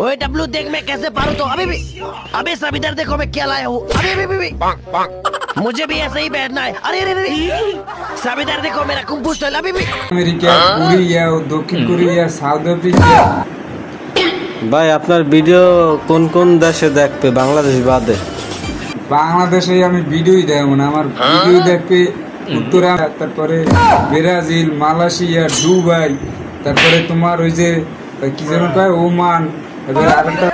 ओए डब्लू देख मैं कैसे पारूं तो अभी भी। अबे सब इधर देखो मैं क्या लाया हूँ। अभी मुझे भी ऐसे ही बैठना है। अरे सब इधर देखो मेरा कुंफू स्टाइल। अभी भी अमेरिका, कोरिया, दक्षिण कोरिया, साउथ अफ्रीका। ভাই আপনার ভিডিও কোন কোন দেশে দেখবে বাংলাদেশ বাদে? বাংলাদেশে আমি ভিডিওই দেখব না, আমার ভিডিও দেখবে উত্তরা, তারপরে ব্রাজিল, মালয়েশিয়া, দুবাই, তারপরে তোমার ওই যে কি যেন কয় ওমান। এবার আরেকটা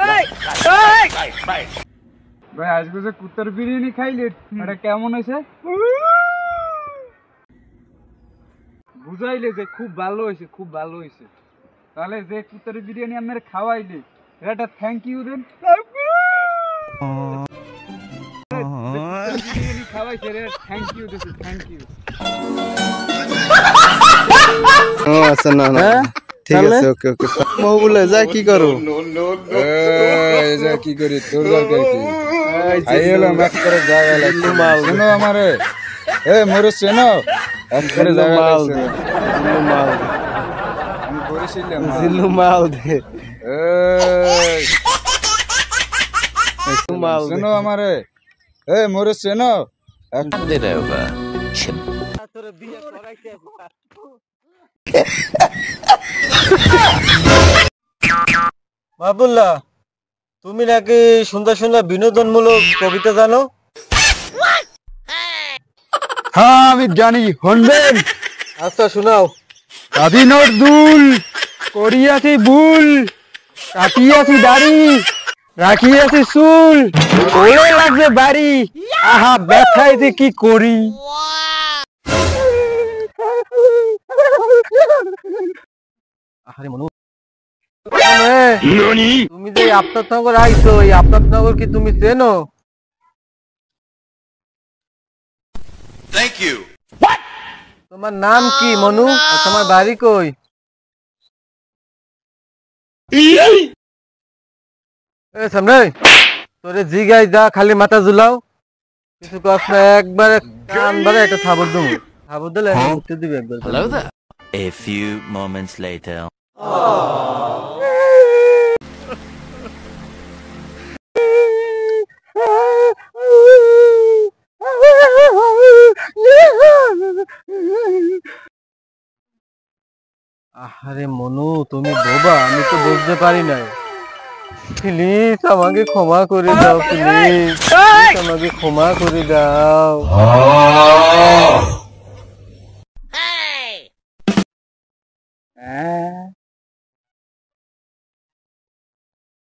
ভাই আজকে যে কুত্তার বিরিয়ানি খাইলে এটা কেমন হয়েছে বুঝাইলে যে খুব ভালো হয়েছে, খুব ভালো হয়েছে। তাহলে যে কুত্তার বিরিয়ানি আমার খাওয়াইলে এটা থ্যাংক ইউ দেন। বিরিয়ানি খাওয়াইছে রে, থ্যাংক ইউ দিছি, থ্যাংক ইউ। ও আচ্ছা, না না ঠিক আছে, ওকে ওকে। মহবুলে যা কি করো? এই যা কি করি তোর দরকার কি? আইলো ম্যাচ করে জায়গা লাগছে মাল। শোনো আমারে, মোরে শোনো এক করে জায়গা লাগছে মাল। আমি করেছিলাম জিল্লু মাল দে। মাল শোনো আমারে, মোরে শোনো এক दे रहे होगा। মাহবুল্লাহ, তুমি নাকি সুন্দর সুন্দর বিনোদনমূলক কবিতা জানো? হ্যাঁ আমি জানি, শুনবেন? আচ্ছা শোনাও। স্বাধীনর দুল করিয়াছি ভুল, কাটিয়াছি দাড়ি, রাখিয়াছি চুল, ওরে লাগবে বাড়ি, আহা ব্যথায় যে কি করি। আরে মনু, তুমি যে আপনার আইছো, এই আপনার কি তুমি চেনো? Thank you. তোমার নাম কি মনু? আর তোমার বাড়ি কই? সামনে তোরে জিগাই যা, খালি মাথা ঝুলাও, কিছু কস না, একবারে কানবারে একটা থাবর দেবো, থাবর দিলে উঠতে দিবে একবার। Hello there. A few moments later. আরে মনু তুমি বোবা, আমি তো বুঝতে পারি নাই। প্লিজ আমাকে ক্ষমা করে দাও, প্লিজ আমাকে ক্ষমা করে দাও।